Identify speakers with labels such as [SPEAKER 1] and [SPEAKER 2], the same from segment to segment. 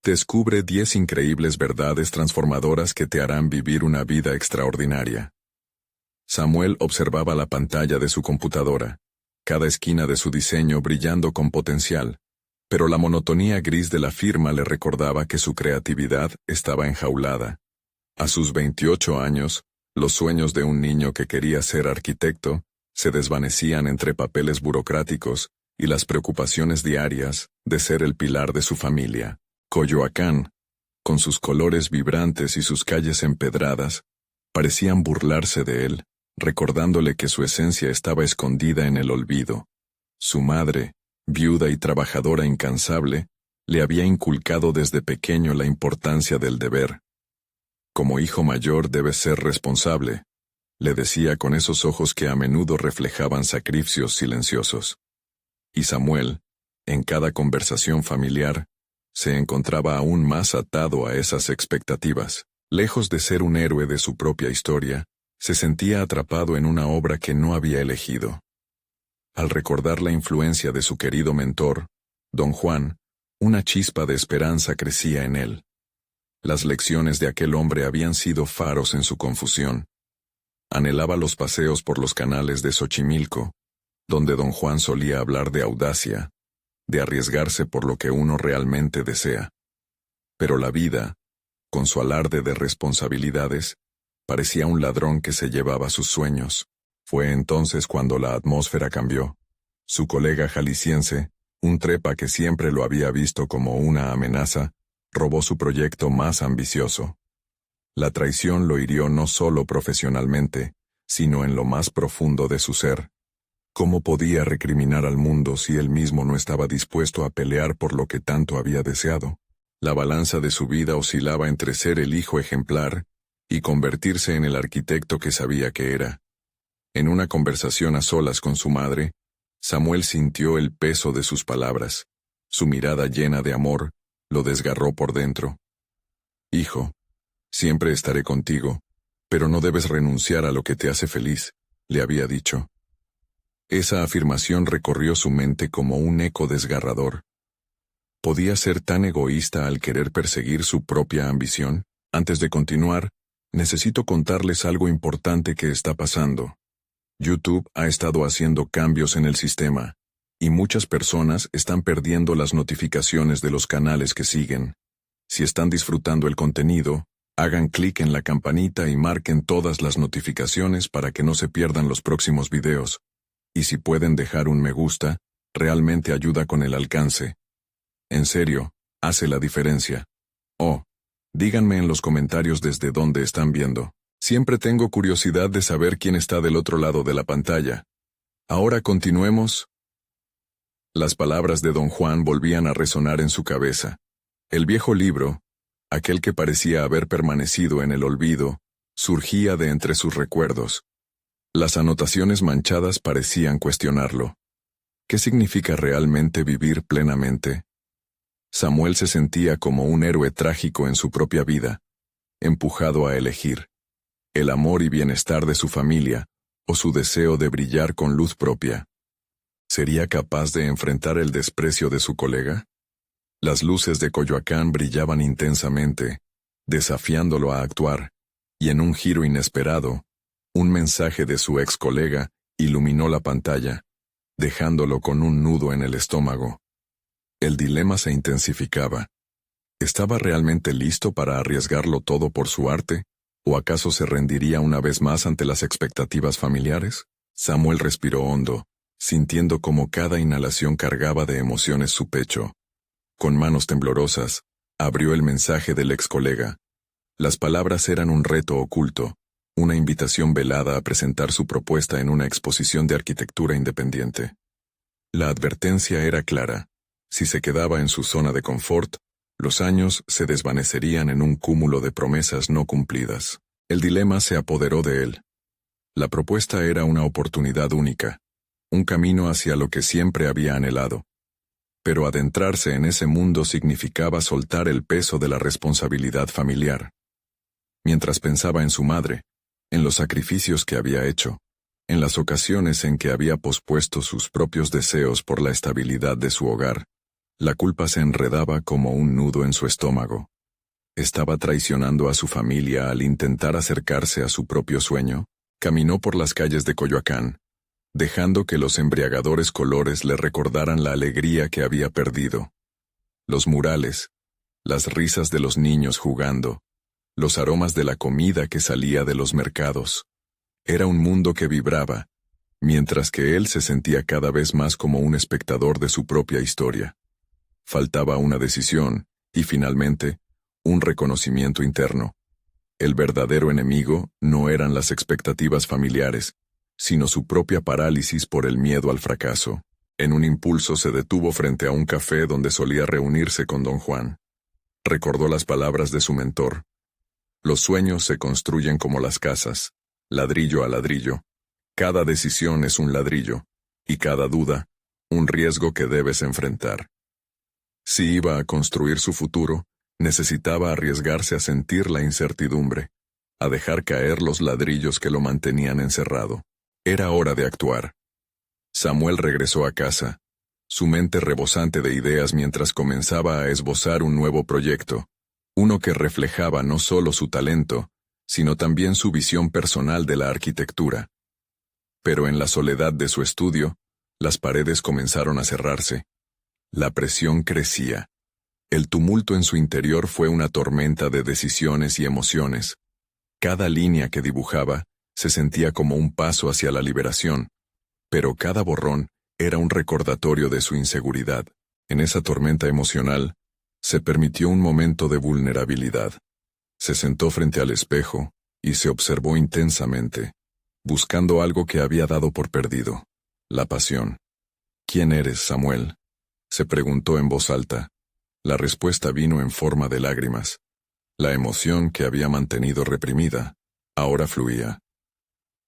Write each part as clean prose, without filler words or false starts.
[SPEAKER 1] Descubre 10 increíbles verdades transformadoras que te harán vivir una vida extraordinaria. Samuel observaba la pantalla de su computadora, cada esquina de su diseño brillando con potencial, pero la monotonía gris de la firma le recordaba que su creatividad estaba enjaulada. A sus 28 años, los sueños de un niño que quería ser arquitecto se desvanecían entre papeles burocráticos y las preocupaciones diarias de ser el pilar de su familia. Coyoacán, con sus colores vibrantes y sus calles empedradas, parecían burlarse de él, recordándole que su esencia estaba escondida en el olvido. Su madre, viuda y trabajadora incansable, le había inculcado desde pequeño la importancia del deber. Como hijo mayor debes ser responsable, le decía con esos ojos que a menudo reflejaban sacrificios silenciosos. Y Samuel, en cada conversación familiar, se encontraba aún más atado a esas expectativas. Lejos de ser un héroe de su propia historia, se sentía atrapado en una obra que no había elegido. Al recordar la influencia de su querido mentor, don Juan, una chispa de esperanza crecía en él. Las lecciones de aquel hombre habían sido faros en su confusión. Anhelaba los paseos por los canales de Xochimilco, donde don Juan solía hablar de audacia, de arriesgarse por lo que uno realmente desea. Pero la vida, con su alarde de responsabilidades, parecía un ladrón que se llevaba sus sueños. Fue entonces cuando la atmósfera cambió. Su colega jalisciense, un trepa que siempre lo había visto como una amenaza, robó su proyecto más ambicioso. La traición lo hirió no solo profesionalmente, sino en lo más profundo de su ser. ¿Cómo podía recriminar al mundo si él mismo no estaba dispuesto a pelear por lo que tanto había deseado? La balanza de su vida oscilaba entre ser el hijo ejemplar y convertirse en el arquitecto que sabía que era. En una conversación a solas con su madre, Samuel sintió el peso de sus palabras. Su mirada llena de amor lo desgarró por dentro. «Hijo, siempre estaré contigo, pero no debes renunciar a lo que te hace feliz», le había dicho. Esa afirmación recorrió su mente como un eco desgarrador. ¿Podía ser tan egoísta al querer perseguir su propia ambición? Antes de continuar, necesito contarles algo importante que está pasando. YouTube ha estado haciendo cambios en el sistema, y muchas personas están perdiendo las notificaciones de los canales que siguen. Si están disfrutando el contenido, hagan clic en la campanita y marquen todas las notificaciones para que no se pierdan los próximos videos. Y si pueden dejar un me gusta, realmente ayuda con el alcance. En serio, hace la diferencia. Oh, díganme en los comentarios desde dónde están viendo. Siempre tengo curiosidad de saber quién está del otro lado de la pantalla. Ahora continuemos. Las palabras de don Juan volvían a resonar en su cabeza. El viejo libro, aquel que parecía haber permanecido en el olvido, surgía de entre sus recuerdos. Las anotaciones manchadas parecían cuestionarlo. ¿Qué significa realmente vivir plenamente? Samuel se sentía como un héroe trágico en su propia vida, empujado a elegir el amor y bienestar de su familia, o su deseo de brillar con luz propia. ¿Sería capaz de enfrentar el desprecio de su colega? Las luces de Coyoacán brillaban intensamente, desafiándolo a actuar, y en un giro inesperado, un mensaje de su ex colega iluminó la pantalla, dejándolo con un nudo en el estómago. El dilema se intensificaba. ¿Estaba realmente listo para arriesgarlo todo por su arte? ¿O acaso se rendiría una vez más ante las expectativas familiares? Samuel respiró hondo, sintiendo como cada inhalación cargaba de emociones su pecho. Con manos temblorosas, abrió el mensaje del ex colega. Las palabras eran un reto oculto, una invitación velada a presentar su propuesta en una exposición de arquitectura independiente. La advertencia era clara. Si se quedaba en su zona de confort, los años se desvanecerían en un cúmulo de promesas no cumplidas. El dilema se apoderó de él. La propuesta era una oportunidad única, un camino hacia lo que siempre había anhelado. Pero adentrarse en ese mundo significaba soltar el peso de la responsabilidad familiar. Mientras pensaba en su madre, en los sacrificios que había hecho, en las ocasiones en que había pospuesto sus propios deseos por la estabilidad de su hogar, La culpa se enredaba como un nudo en su estómago. Estaba traicionando a su familia al intentar acercarse a su propio sueño. Caminó por las calles de Coyoacán, dejando que los embriagadores colores le recordaran la alegría que había perdido. Los murales, las risas de los niños jugando, los aromas de la comida que salía de los mercados. Era un mundo que vibraba, mientras que él se sentía cada vez más como un espectador de su propia historia. Faltaba una decisión, y finalmente, un reconocimiento interno. El verdadero enemigo no eran las expectativas familiares, sino su propia parálisis por el miedo al fracaso. En un impulso se detuvo frente a un café donde solía reunirse con don Juan. Recordó las palabras de su mentor. Los sueños se construyen como las casas, ladrillo a ladrillo. Cada decisión es un ladrillo, y cada duda, un riesgo que debes enfrentar. Si iba a construir su futuro, necesitaba arriesgarse a sentir la incertidumbre, a dejar caer los ladrillos que lo mantenían encerrado. Era hora de actuar. Samuel regresó a casa, su mente rebosante de ideas mientras comenzaba a esbozar un nuevo proyecto, uno que reflejaba no solo su talento, sino también su visión personal de la arquitectura. Pero en la soledad de su estudio, las paredes comenzaron a cerrarse. La presión crecía. El tumulto en su interior fue una tormenta de decisiones y emociones. Cada línea que dibujaba se sentía como un paso hacia la liberación, pero cada borrón era un recordatorio de su inseguridad. En esa tormenta emocional, se permitió un momento de vulnerabilidad. Se sentó frente al espejo y se observó intensamente, buscando algo que había dado por perdido: la pasión. ¿Quién eres, Samuel?, se preguntó en voz alta. La respuesta vino en forma de lágrimas. La emoción que había mantenido reprimida, ahora fluía.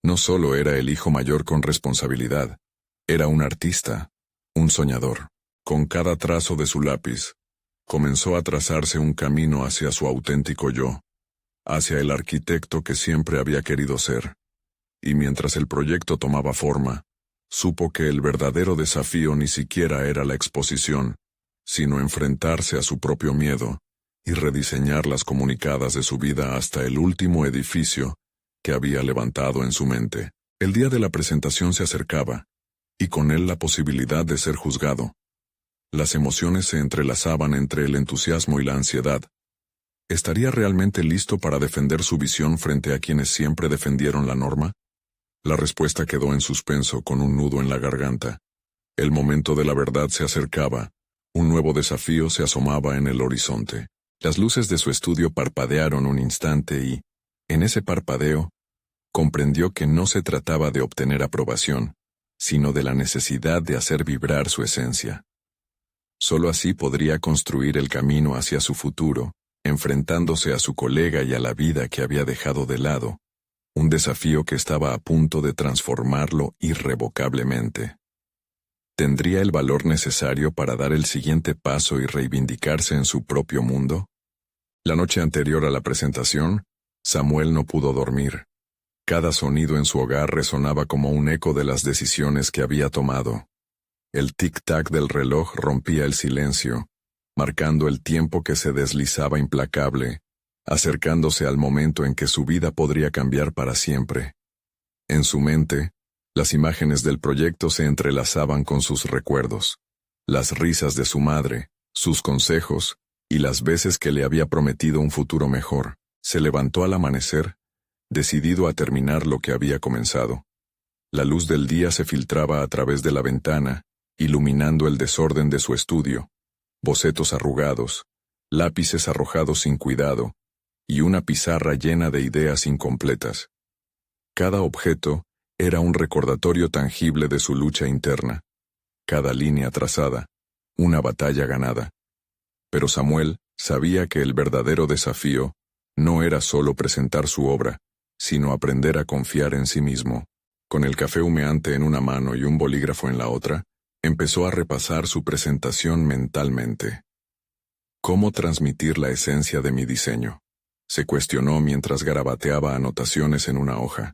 [SPEAKER 1] No solo era el hijo mayor con responsabilidad, era un artista, un soñador. Con cada trazo de su lápiz, comenzó a trazarse un camino hacia su auténtico yo, hacia el arquitecto que siempre había querido ser. Y mientras el proyecto tomaba forma, supo que el verdadero desafío ni siquiera era la exposición, sino enfrentarse a su propio miedo y rediseñar las comunicadas de su vida hasta el último edificio que había levantado en su mente. El día de la presentación se acercaba, y con él la posibilidad de ser juzgado. Las emociones se entrelazaban entre el entusiasmo y la ansiedad. ¿Estaría realmente listo para defender su visión frente a quienes siempre defendieron la norma? La respuesta quedó en suspenso con un nudo en la garganta. El momento de la verdad se acercaba. Un nuevo desafío se asomaba en el horizonte. Las luces de su estudio parpadearon un instante y, en ese parpadeo, comprendió que no se trataba de obtener aprobación, sino de la necesidad de hacer vibrar su esencia. Solo así podría construir el camino hacia su futuro, enfrentándose a su colega y a la vida que había dejado de lado, un desafío que estaba a punto de transformarlo irrevocablemente. ¿Tendría el valor necesario para dar el siguiente paso y reivindicarse en su propio mundo? La noche anterior a la presentación, Samuel no pudo dormir. Cada sonido en su hogar resonaba como un eco de las decisiones que había tomado. El tic-tac del reloj rompía el silencio, marcando el tiempo que se deslizaba implacable, acercándose al momento en que su vida podría cambiar para siempre. En su mente, las imágenes del proyecto se entrelazaban con sus recuerdos, las risas de su madre, sus consejos, y las veces que le había prometido un futuro mejor. Se levantó al amanecer, decidido a terminar lo que había comenzado. La luz del día se filtraba a través de la ventana, iluminando el desorden de su estudio, bocetos arrugados, lápices arrojados sin cuidado, y una pizarra llena de ideas incompletas. Cada objeto era un recordatorio tangible de su lucha interna, cada línea trazada, una batalla ganada. Pero Samuel sabía que el verdadero desafío no era solo presentar su obra, sino aprender a confiar en sí mismo. Con el café humeante en una mano y un bolígrafo en la otra, empezó a repasar su presentación mentalmente. ¿Cómo transmitir la esencia de mi diseño?, se cuestionó mientras garabateaba anotaciones en una hoja.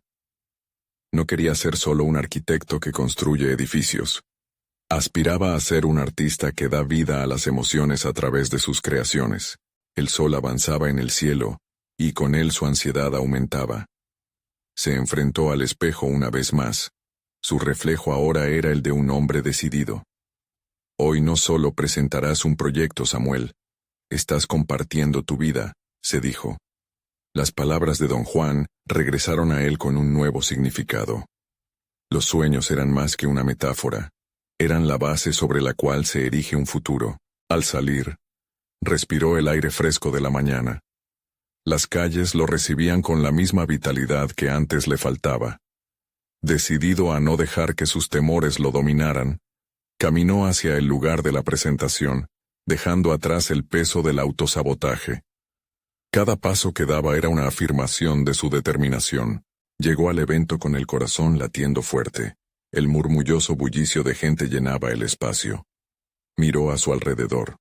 [SPEAKER 1] No quería ser solo un arquitecto que construye edificios. Aspiraba a ser un artista que da vida a las emociones a través de sus creaciones. El sol avanzaba en el cielo, y con él su ansiedad aumentaba. Se enfrentó al espejo una vez más. Su reflejo ahora era el de un hombre decidido. Hoy no solo presentarás un proyecto, Samuel. Estás compartiendo tu vida, se dijo. Las palabras de don Juan regresaron a él con un nuevo significado. Los sueños eran más que una metáfora. Eran la base sobre la cual se erige un futuro. Al salir, respiró el aire fresco de la mañana. Las calles lo recibían con la misma vitalidad que antes le faltaba. Decidido a no dejar que sus temores lo dominaran, caminó hacia el lugar de la presentación, dejando atrás el peso del autosabotaje. Cada paso que daba era una afirmación de su determinación. Llegó al evento con el corazón latiendo fuerte. El murmulloso bullicio de gente llenaba el espacio. Miró a su alrededor.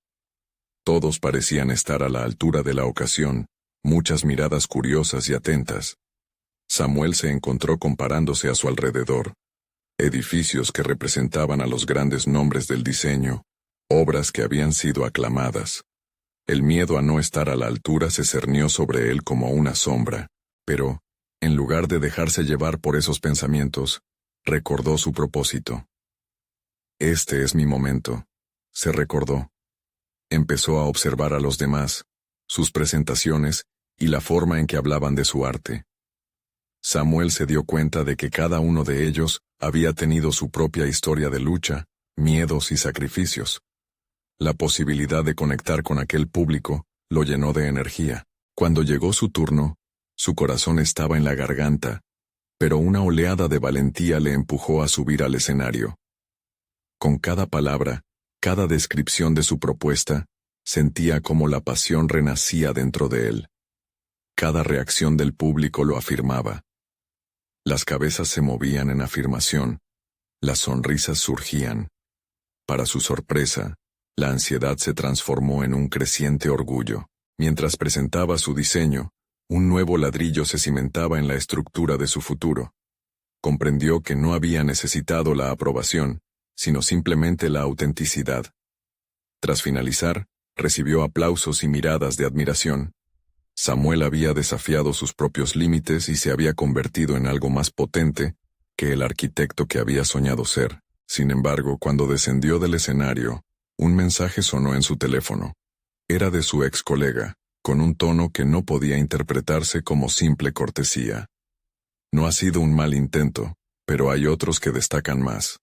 [SPEAKER 1] Todos parecían estar a la altura de la ocasión, muchas miradas curiosas y atentas. Samuel se encontró comparándose a su alrededor. Edificios que representaban a los grandes nombres del diseño, obras que habían sido aclamadas. El miedo a no estar a la altura se cernió sobre él como una sombra, pero, en lugar de dejarse llevar por esos pensamientos, recordó su propósito. Este es mi momento, se recordó. Empezó a observar a los demás, sus presentaciones y la forma en que hablaban de su arte. Samuel se dio cuenta de que cada uno de ellos había tenido su propia historia de lucha, miedos y sacrificios. La posibilidad de conectar con aquel público lo llenó de energía. Cuando llegó su turno, su corazón estaba en la garganta, pero una oleada de valentía le empujó a subir al escenario. Con cada palabra, cada descripción de su propuesta, sentía cómo la pasión renacía dentro de él. Cada reacción del público lo afirmaba. Las cabezas se movían en afirmación, las sonrisas surgían. Para su sorpresa, la ansiedad se transformó en un creciente orgullo. Mientras presentaba su diseño, un nuevo ladrillo se cimentaba en la estructura de su futuro. Comprendió que no había necesitado la aprobación, sino simplemente la autenticidad. Tras finalizar, recibió aplausos y miradas de admiración. Samuel había desafiado sus propios límites y se había convertido en algo más potente que el arquitecto que había soñado ser. Sin embargo, cuando descendió del escenario, un mensaje sonó en su teléfono. Era de su ex colega, con un tono que no podía interpretarse como simple cortesía. No ha sido un mal intento, pero hay otros que destacan más.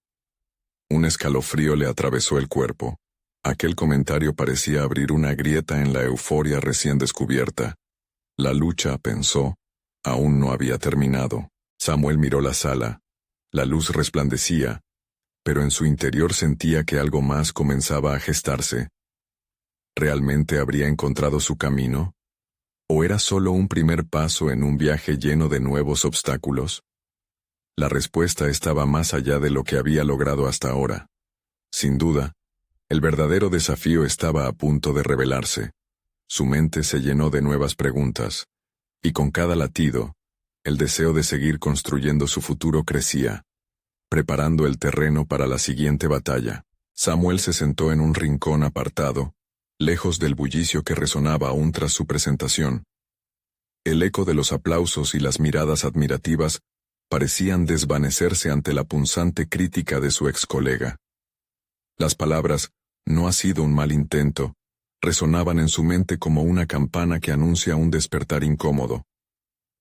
[SPEAKER 1] Un escalofrío le atravesó el cuerpo. Aquel comentario parecía abrir una grieta en la euforia recién descubierta. La lucha, pensó, aún no había terminado. Samuel miró la sala. La luz resplandecía, pero en su interior sentía que algo más comenzaba a gestarse. ¿Realmente habría encontrado su camino? ¿O era solo un primer paso en un viaje lleno de nuevos obstáculos? La respuesta estaba más allá de lo que había logrado hasta ahora. Sin duda, el verdadero desafío estaba a punto de revelarse. Su mente se llenó de nuevas preguntas, y con cada latido, el deseo de seguir construyendo su futuro crecía, preparando el terreno para la siguiente batalla. Samuel se sentó en un rincón apartado, lejos del bullicio que resonaba aún tras su presentación. El eco de los aplausos y las miradas admirativas parecían desvanecerse ante la punzante crítica de su ex colega. Las palabras, "no ha sido un mal intento", resonaban en su mente como una campana que anuncia un despertar incómodo.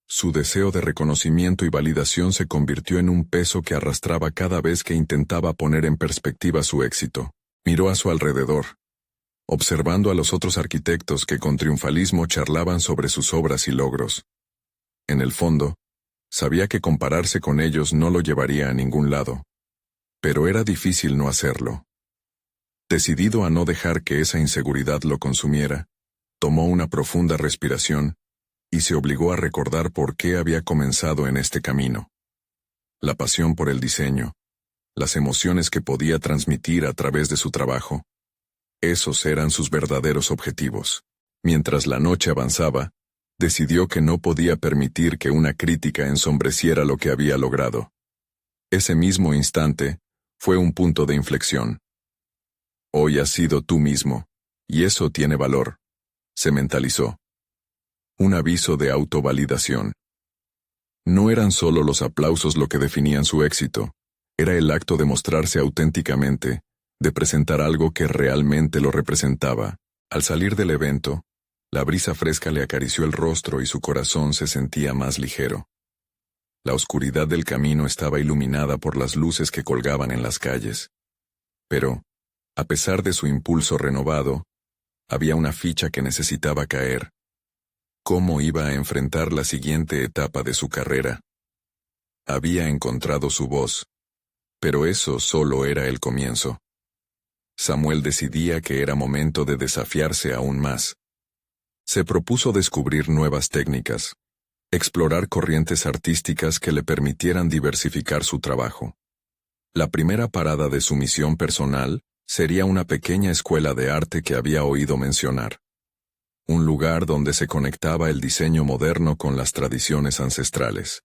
[SPEAKER 1] Su deseo de reconocimiento y validación se convirtió en un peso que arrastraba cada vez que intentaba poner en perspectiva su éxito. Miró a su alrededor, observando a los otros arquitectos que con triunfalismo charlaban sobre sus obras y logros. En el fondo, sabía que compararse con ellos no lo llevaría a ningún lado. Pero era difícil no hacerlo. Decidido a no dejar que esa inseguridad lo consumiera, tomó una profunda respiración y se obligó a recordar por qué había comenzado en este camino. La pasión por el diseño, las emociones que podía transmitir a través de su trabajo. Esos eran sus verdaderos objetivos. Mientras la noche avanzaba, decidió que no podía permitir que una crítica ensombreciera lo que había logrado. Ese mismo instante, Fue un punto de inflexión. Hoy has sido tú mismo, y eso tiene valor, se mentalizó. Un aviso de autovalidación. No eran solo los aplausos lo que definían su éxito, era el acto de mostrarse auténticamente, de presentar algo que realmente lo representaba. Al salir del evento, la brisa fresca le acarició el rostro y su corazón se sentía más ligero. La oscuridad del camino estaba iluminada por las luces que colgaban en las calles. Pero, a pesar de su impulso renovado, había una ficha que necesitaba caer. ¿Cómo iba a enfrentar la siguiente etapa de su carrera? Había encontrado su voz, pero eso solo era el comienzo. Samuel decidía que era momento de desafiarse aún más. Se propuso descubrir nuevas técnicas, explorar corrientes artísticas que le permitieran diversificar su trabajo. La primera parada de su misión personal sería una pequeña escuela de arte que había oído mencionar. Un lugar donde se conectaba el diseño moderno con las tradiciones ancestrales.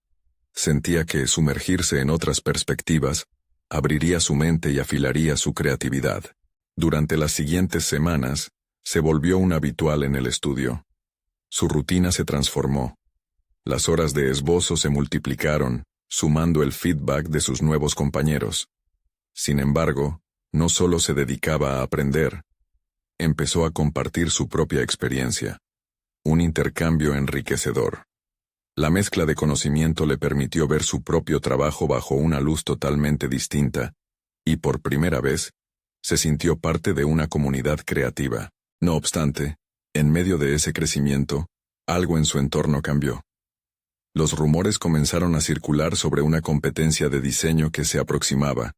[SPEAKER 1] Sentía que sumergirse en otras perspectivas abriría su mente y afilaría su creatividad. Durante las siguientes semanas, se volvió un habitual en el estudio. Su rutina se transformó. Las horas de esbozo se multiplicaron, sumando el feedback de sus nuevos compañeros. Sin embargo, no solo se dedicaba a aprender, empezó a compartir su propia experiencia. Un intercambio enriquecedor. La mezcla de conocimiento le permitió ver su propio trabajo bajo una luz totalmente distinta, y por primera vez, se sintió parte de una comunidad creativa. No obstante, en medio de ese crecimiento, algo en su entorno cambió. Los rumores comenzaron a circular sobre una competencia de diseño que se aproximaba,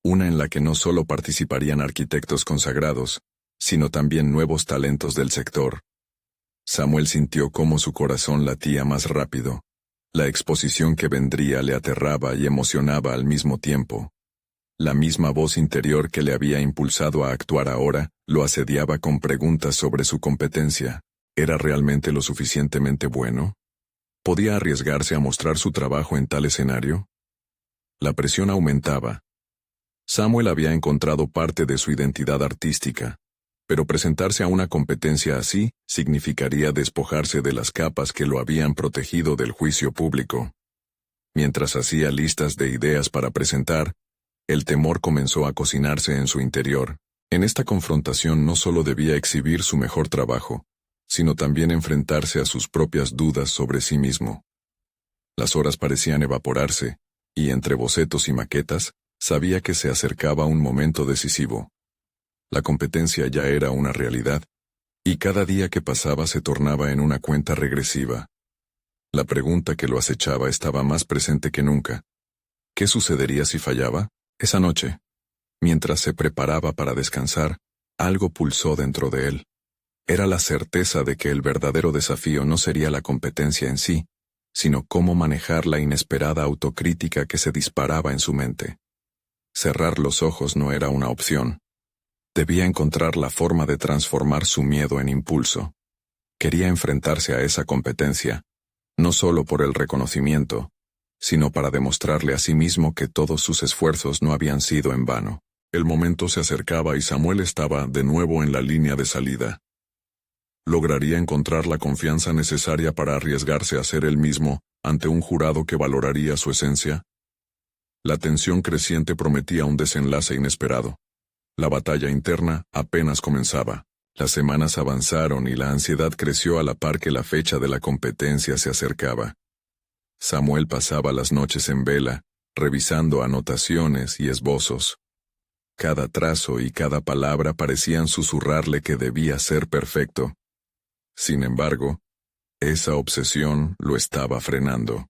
[SPEAKER 1] una en la que no solo participarían arquitectos consagrados, sino también nuevos talentos del sector. Samuel sintió cómo su corazón latía más rápido. La exposición que vendría le aterraba y emocionaba al mismo tiempo. La misma voz interior que le había impulsado a actuar ahora, lo asediaba con preguntas sobre su competencia. ¿Era realmente lo suficientemente bueno? ¿Podía arriesgarse a mostrar su trabajo en tal escenario? La presión aumentaba. Samuel había encontrado parte de su identidad artística, pero presentarse a una competencia así significaría despojarse de las capas que lo habían protegido del juicio público. Mientras hacía listas de ideas para presentar, el temor comenzó a cocinarse en su interior. En esta confrontación no solo debía exhibir su mejor trabajo, sino también enfrentarse a sus propias dudas sobre sí mismo. Las horas parecían evaporarse, y entre bocetos y maquetas, sabía que se acercaba un momento decisivo. La competencia ya era una realidad, y cada día que pasaba se tornaba en una cuenta regresiva. La pregunta que lo acechaba estaba más presente que nunca. ¿Qué sucedería si fallaba? Esa noche, mientras se preparaba para descansar, algo pulsó dentro de él. Era la certeza de que el verdadero desafío no sería la competencia en sí, sino cómo manejar la inesperada autocrítica que se disparaba en su mente. Cerrar los ojos no era una opción. Debía encontrar la forma de transformar su miedo en impulso. Quería enfrentarse a esa competencia, no solo por el reconocimiento, sino para demostrarle a sí mismo que todos sus esfuerzos no habían sido en vano. El momento se acercaba y Samuel estaba de nuevo en la línea de salida. ¿Lograría encontrar la confianza necesaria para arriesgarse a ser él mismo ante un jurado que valoraría su esencia? La tensión creciente prometía un desenlace inesperado. La batalla interna apenas comenzaba. Las semanas avanzaron y la ansiedad creció a la par que la fecha de la competencia se acercaba. Samuel pasaba las noches en vela, revisando anotaciones y esbozos. Cada trazo y cada palabra parecían susurrarle que debía ser perfecto. Sin embargo, esa obsesión lo estaba frenando.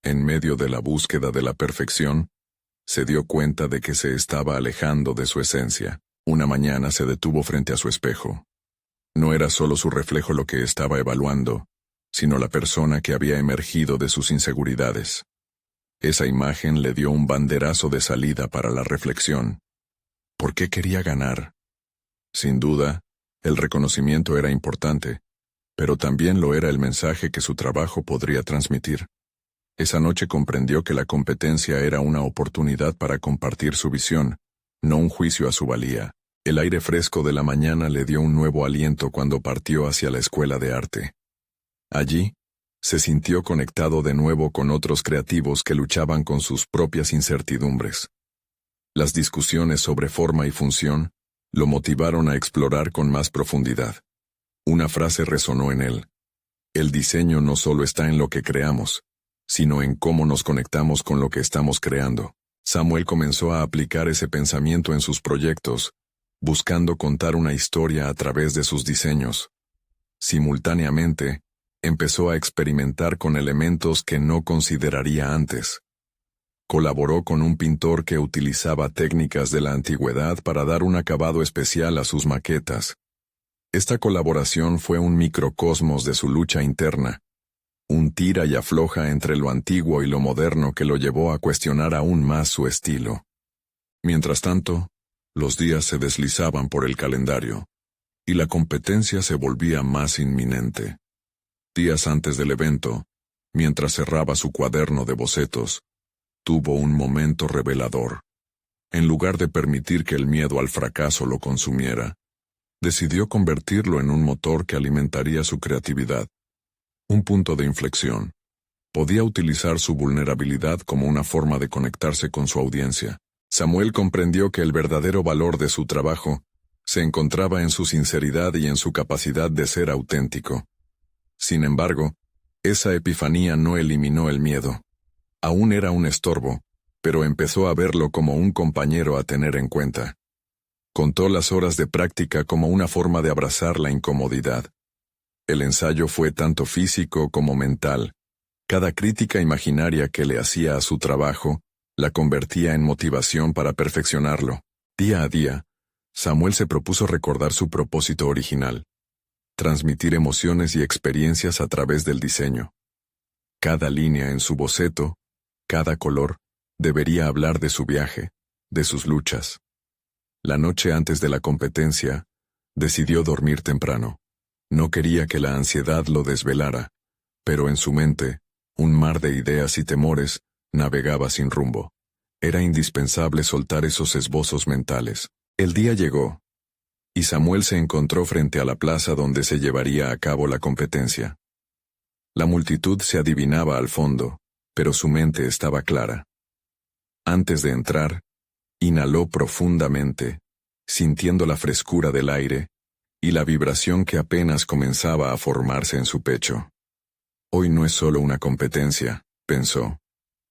[SPEAKER 1] En medio de la búsqueda de la perfección, se dio cuenta de que se estaba alejando de su esencia. Una mañana se detuvo frente a su espejo. No era solo su reflejo lo que estaba evaluando, sino la persona que había emergido de sus inseguridades. Esa imagen le dio un banderazo de salida para la reflexión. ¿Por qué quería ganar? Sin duda, el reconocimiento era importante, pero también lo era el mensaje que su trabajo podría transmitir. Esa noche comprendió que la competencia era una oportunidad para compartir su visión, no un juicio a su valía. El aire fresco de la mañana le dio un nuevo aliento cuando partió hacia la escuela de arte. Allí, se sintió conectado de nuevo con otros creativos que luchaban con sus propias incertidumbres. Las discusiones sobre forma y función lo motivaron a explorar con más profundidad. Una frase resonó en él. El diseño no solo está en lo que creamos, sino en cómo nos conectamos con lo que estamos creando. Samuel comenzó a aplicar ese pensamiento en sus proyectos, buscando contar una historia a través de sus diseños. Simultáneamente, empezó a experimentar con elementos que no consideraría antes. Colaboró con un pintor que utilizaba técnicas de la antigüedad para dar un acabado especial a sus maquetas. Esta colaboración fue un microcosmos de su lucha interna, un tira y afloja entre lo antiguo y lo moderno que lo llevó a cuestionar aún más su estilo. Mientras tanto, los días se deslizaban por el calendario, y la competencia se volvía más inminente. Días antes del evento, mientras cerraba su cuaderno de bocetos, tuvo un momento revelador. En lugar de permitir que el miedo al fracaso lo consumiera, decidió convertirlo en un motor que alimentaría su creatividad. Un punto de inflexión. Podía utilizar su vulnerabilidad como una forma de conectarse con su audiencia. Samuel comprendió que el verdadero valor de su trabajo se encontraba en su sinceridad y en su capacidad de ser auténtico. Sin embargo, esa epifanía no eliminó el miedo. Aún era un estorbo, pero empezó a verlo como un compañero a tener en cuenta. Contó las horas de práctica como una forma de abrazar la incomodidad. El ensayo fue tanto físico como mental. Cada crítica imaginaria que le hacía a su trabajo la convertía en motivación para perfeccionarlo. Día a día, Samuel se propuso recordar su propósito original: transmitir emociones y experiencias a través del diseño. Cada línea en su boceto, cada color, debería hablar de su viaje, de sus luchas. La noche antes de la competencia, decidió dormir temprano. No quería que la ansiedad lo desvelara, pero en su mente, un mar de ideas y temores navegaba sin rumbo. Era indispensable soltar esos esbozos mentales. El día llegó, y Samuel se encontró frente a la plaza donde se llevaría a cabo la competencia. La multitud se adivinaba al fondo, pero su mente estaba clara. Antes de entrar, inhaló profundamente, sintiendo la frescura del aire y la vibración que apenas comenzaba a formarse en su pecho. Hoy no es solo una competencia, pensó.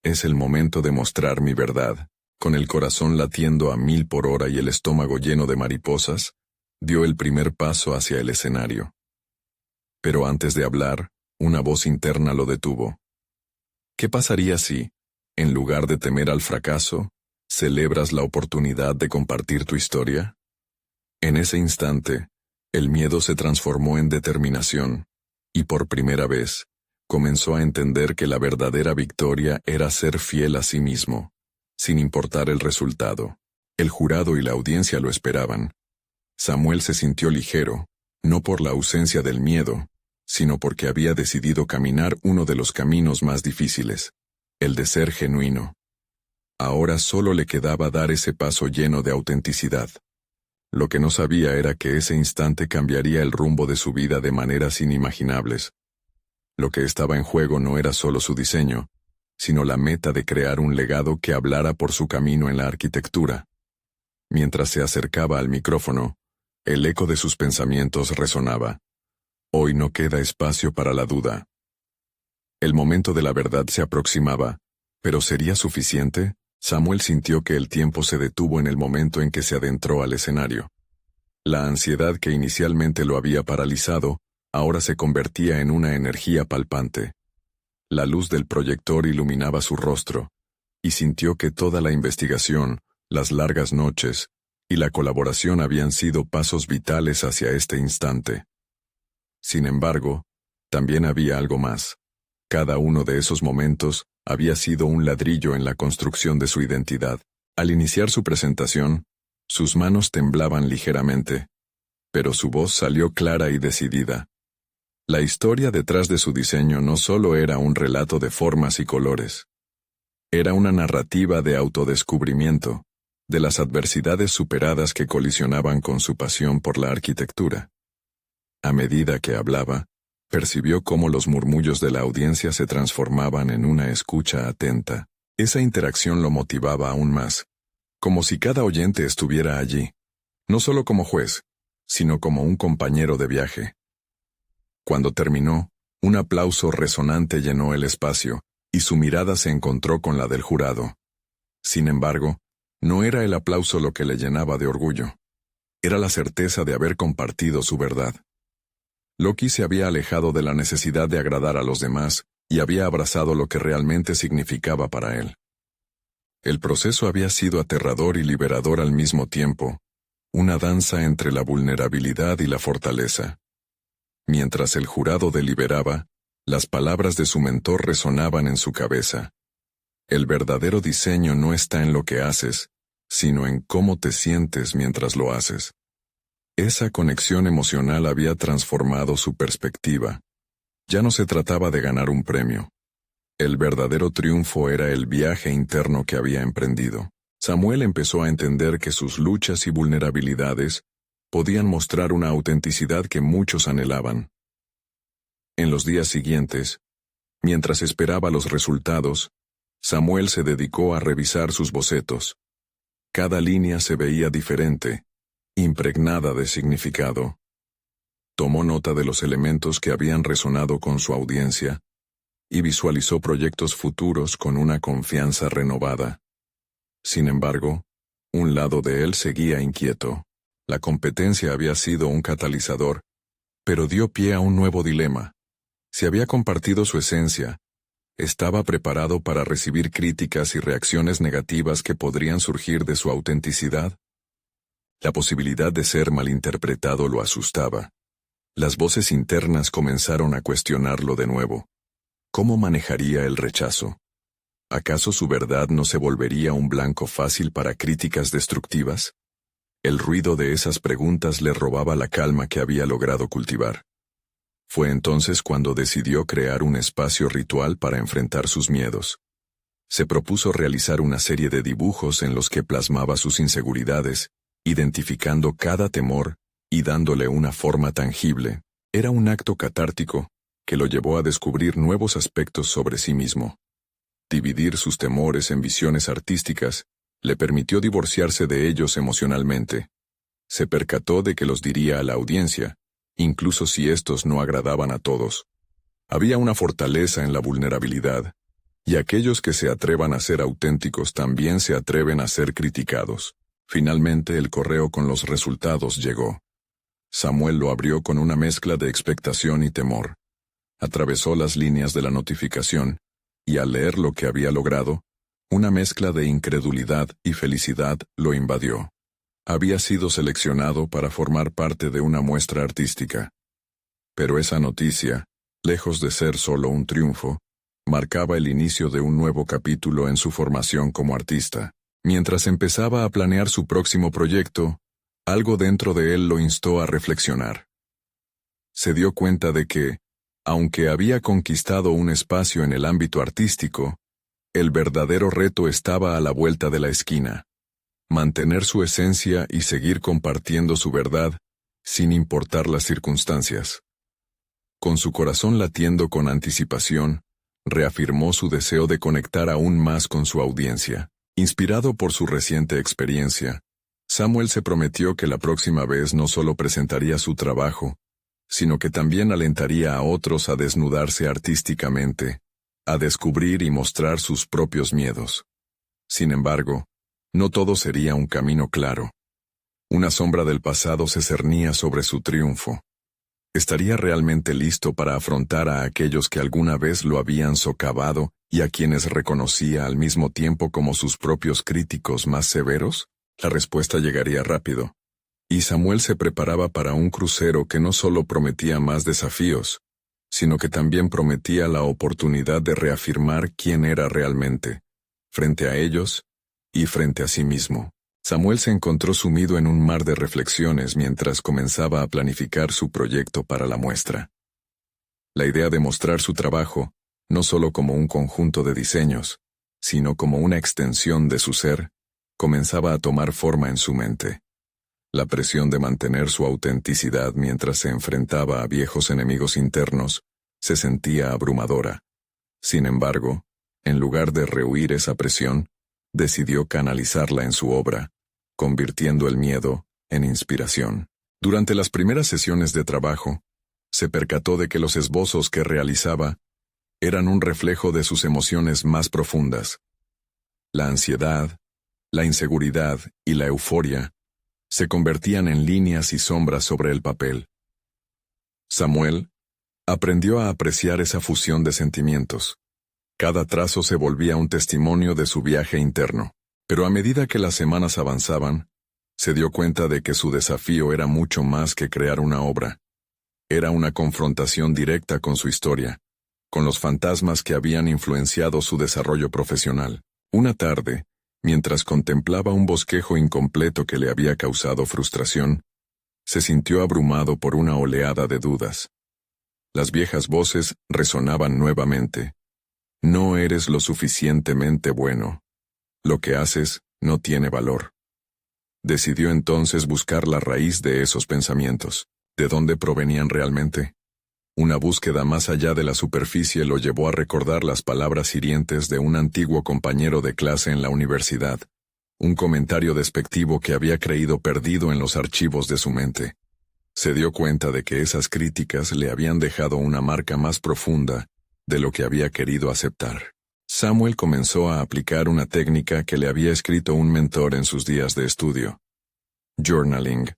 [SPEAKER 1] Es el momento de mostrar mi verdad. Con el corazón latiendo a 1000 por hora y el estómago lleno de mariposas, dio el primer paso hacia el escenario. Pero antes de hablar, una voz interna lo detuvo. ¿Qué pasaría si, en lugar de temer al fracaso, celebras la oportunidad de compartir tu historia? En ese instante, el miedo se transformó en determinación, y por primera vez, comenzó a entender que la verdadera victoria era ser fiel a sí mismo, sin importar el resultado. El jurado y la audiencia lo esperaban. Samuel se sintió ligero, no por la ausencia del miedo, sino porque había decidido caminar uno de los caminos más difíciles, el de ser genuino. Ahora solo le quedaba dar ese paso lleno de autenticidad. Lo que no sabía era que ese instante cambiaría el rumbo de su vida de maneras inimaginables. Lo que estaba en juego no era solo su diseño, sino la meta de crear un legado que hablara por su camino en la arquitectura. Mientras se acercaba al micrófono, el eco de sus pensamientos resonaba. Hoy no queda espacio para la duda. El momento de la verdad se aproximaba, pero ¿sería suficiente? Samuel sintió que el tiempo se detuvo en el momento en que se adentró al escenario. La ansiedad que inicialmente lo había paralizado, ahora se convertía en una energía palpante. La luz del proyector iluminaba su rostro, y sintió que toda la investigación, las largas noches, y la colaboración habían sido pasos vitales hacia este instante. Sin embargo, también había algo más. Cada uno de esos momentos había sido un ladrillo en la construcción de su identidad. Al iniciar su presentación, sus manos temblaban ligeramente, pero su voz salió clara y decidida. La historia detrás de su diseño no solo era un relato de formas y colores. Era una narrativa de autodescubrimiento, de las adversidades superadas que colisionaban con su pasión por la arquitectura. A medida que hablaba, percibió cómo los murmullos de la audiencia se transformaban en una escucha atenta. Esa interacción lo motivaba aún más, como si cada oyente estuviera allí, no solo como juez, sino como un compañero de viaje. Cuando terminó, un aplauso resonante llenó el espacio, y su mirada se encontró con la del jurado. Sin embargo, no era el aplauso lo que le llenaba de orgullo. Era la certeza de haber compartido su verdad. Loki se había alejado de la necesidad de agradar a los demás y había abrazado lo que realmente significaba para él. El proceso había sido aterrador y liberador al mismo tiempo, una danza entre la vulnerabilidad y la fortaleza. Mientras el jurado deliberaba, las palabras de su mentor resonaban en su cabeza. El verdadero diseño no está en lo que haces, sino en cómo te sientes mientras lo haces. Esa conexión emocional había transformado su perspectiva. Ya no se trataba de ganar un premio. El verdadero triunfo era el viaje interno que había emprendido. Samuel empezó a entender que sus luchas y vulnerabilidades podían mostrar una autenticidad que muchos anhelaban. En los días siguientes, mientras esperaba los resultados, Samuel se dedicó a revisar sus bocetos. Cada línea se veía diferente, impregnada de significado. Tomó nota de los elementos que habían resonado con su audiencia y visualizó proyectos futuros con una confianza renovada. Sin embargo, un lado de él seguía inquieto. La competencia había sido un catalizador, pero dio pie a un nuevo dilema. Si había compartido su esencia, estaba preparado para recibir críticas y reacciones negativas que podrían surgir de su autenticidad. La posibilidad de ser malinterpretado lo asustaba. Las voces internas comenzaron a cuestionarlo de nuevo. ¿Cómo manejaría el rechazo? ¿Acaso su verdad no se volvería un blanco fácil para críticas destructivas? El ruido de esas preguntas le robaba la calma que había logrado cultivar. Fue entonces cuando decidió crear un espacio ritual para enfrentar sus miedos. Se propuso realizar una serie de dibujos en los que plasmaba sus inseguridades, identificando cada temor y dándole una forma tangible. Era un acto catártico que lo llevó a descubrir nuevos aspectos sobre sí mismo. Dividir sus temores en visiones artísticas le permitió divorciarse de ellos emocionalmente. Se percató de que los diría a la audiencia, incluso si estos no agradaban a todos. Había una fortaleza en la vulnerabilidad, y aquellos que se atrevan a ser auténticos también se atreven a ser criticados. Finalmente el correo con los resultados llegó. Samuel lo abrió con una mezcla de expectación y temor. Atravesó las líneas de la notificación, y al leer lo que había logrado, una mezcla de incredulidad y felicidad lo invadió. Había sido seleccionado para formar parte de una muestra artística. Pero esa noticia, lejos de ser solo un triunfo, marcaba el inicio de un nuevo capítulo en su formación como artista. Mientras empezaba a planear su próximo proyecto, algo dentro de él lo instó a reflexionar. Se dio cuenta de que, aunque había conquistado un espacio en el ámbito artístico, el verdadero reto estaba a la vuelta de la esquina. Mantener su esencia y seguir compartiendo su verdad, sin importar las circunstancias. Con su corazón latiendo con anticipación, reafirmó su deseo de conectar aún más con su audiencia. Inspirado por su reciente experiencia, Samuel se prometió que la próxima vez no solo presentaría su trabajo, sino que también alentaría a otros a desnudarse artísticamente, a descubrir y mostrar sus propios miedos. Sin embargo, no todo sería un camino claro. Una sombra del pasado se cernía sobre su triunfo. ¿Estaría realmente listo para afrontar a aquellos que alguna vez lo habían socavado y a quienes reconocía al mismo tiempo como sus propios críticos más severos? La respuesta llegaría rápido. Y Samuel se preparaba para un crucero que no solo prometía más desafíos, sino que también prometía la oportunidad de reafirmar quién era realmente, frente a ellos y frente a sí mismo. Samuel se encontró sumido en un mar de reflexiones mientras comenzaba a planificar su proyecto para la muestra. La idea de mostrar su trabajo, no solo como un conjunto de diseños, sino como una extensión de su ser, comenzaba a tomar forma en su mente. La presión de mantener su autenticidad mientras se enfrentaba a viejos enemigos internos se sentía abrumadora. Sin embargo, en lugar de rehuir esa presión, decidió canalizarla en su obra, convirtiendo el miedo en inspiración. Durante las primeras sesiones de trabajo, se percató de que los esbozos que realizaba eran un reflejo de sus emociones más profundas. La ansiedad, la inseguridad y la euforia se convertían en líneas y sombras sobre el papel. Samuel aprendió a apreciar esa fusión de sentimientos. Cada trazo se volvía un testimonio de su viaje interno. Pero a medida que las semanas avanzaban, se dio cuenta de que su desafío era mucho más que crear una obra. Era una confrontación directa con su historia, con los fantasmas que habían influenciado su desarrollo profesional. Una tarde, mientras contemplaba un bosquejo incompleto que le había causado frustración, se sintió abrumado por una oleada de dudas. Las viejas voces resonaban nuevamente. No eres lo suficientemente bueno. Lo que haces no tiene valor. Decidió entonces buscar la raíz de esos pensamientos. ¿De dónde provenían realmente? Una búsqueda más allá de la superficie lo llevó a recordar las palabras hirientes de un antiguo compañero de clase en la universidad, un comentario despectivo que había creído perdido en los archivos de su mente. Se dio cuenta de que esas críticas le habían dejado una marca más profunda de lo que había querido aceptar. Samuel comenzó a aplicar una técnica que le había escrito un mentor en sus días de estudio: journaling,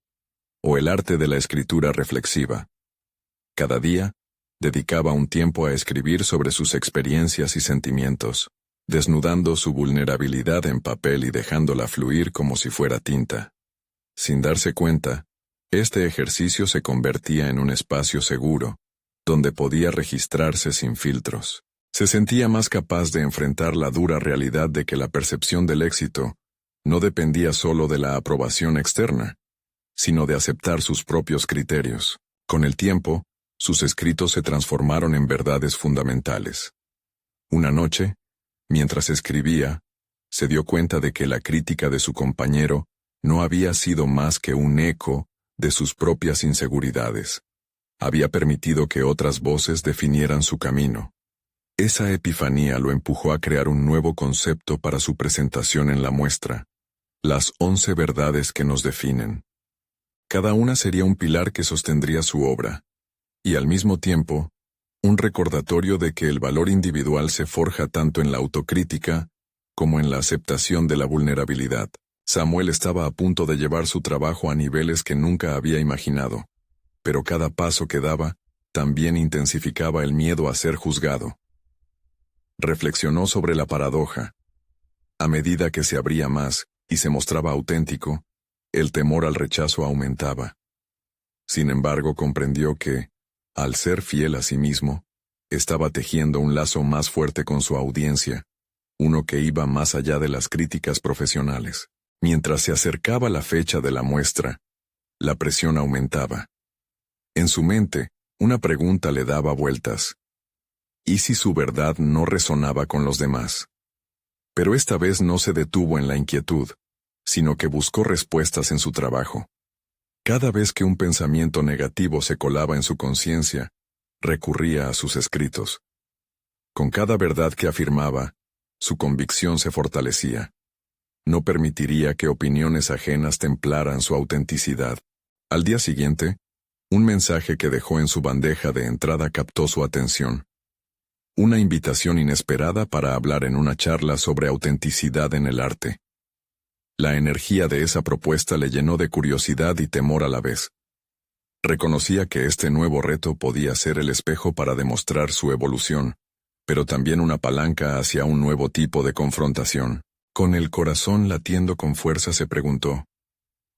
[SPEAKER 1] o el arte de la escritura reflexiva. Cada día, dedicaba un tiempo a escribir sobre sus experiencias y sentimientos, desnudando su vulnerabilidad en papel y dejándola fluir como si fuera tinta. Sin darse cuenta, este ejercicio se convertía en un espacio seguro, donde podía registrarse sin filtros. Se sentía más capaz de enfrentar la dura realidad de que la percepción del éxito no dependía solo de la aprobación externa, sino de aceptar sus propios criterios. Con el tiempo, sus escritos se transformaron en verdades fundamentales. Una noche, mientras escribía, se dio cuenta de que la crítica de su compañero no había sido más que un eco de sus propias inseguridades. Había permitido que otras voces definieran su camino. Esa epifanía lo empujó a crear un nuevo concepto para su presentación en la muestra: las 11 verdades que nos definen. Cada una sería un pilar que sostendría su obra, y al mismo tiempo, un recordatorio de que el valor individual se forja tanto en la autocrítica como en la aceptación de la vulnerabilidad. Samuel estaba a punto de llevar su trabajo a niveles que nunca había imaginado, pero cada paso que daba también intensificaba el miedo a ser juzgado. Reflexionó sobre la paradoja. A medida que se abría más y se mostraba auténtico, el temor al rechazo aumentaba. Sin embargo, comprendió que, al ser fiel a sí mismo, estaba tejiendo un lazo más fuerte con su audiencia, uno que iba más allá de las críticas profesionales. Mientras se acercaba la fecha de la muestra, la presión aumentaba. En su mente, una pregunta le daba vueltas: ¿y si su verdad no resonaba con los demás? Pero esta vez no se detuvo en la inquietud, sino que buscó respuestas en su trabajo. Cada vez que un pensamiento negativo se colaba en su conciencia, recurría a sus escritos. Con cada verdad que afirmaba, su convicción se fortalecía. No permitiría que opiniones ajenas templaran su autenticidad. Al día siguiente, un mensaje que dejó en su bandeja de entrada captó su atención. Una invitación inesperada para hablar en una charla sobre autenticidad en el arte. La energía de esa propuesta le llenó de curiosidad y temor a la vez. Reconocía que este nuevo reto podía ser el espejo para demostrar su evolución, pero también una palanca hacia un nuevo tipo de confrontación. Con el corazón latiendo con fuerza se preguntó: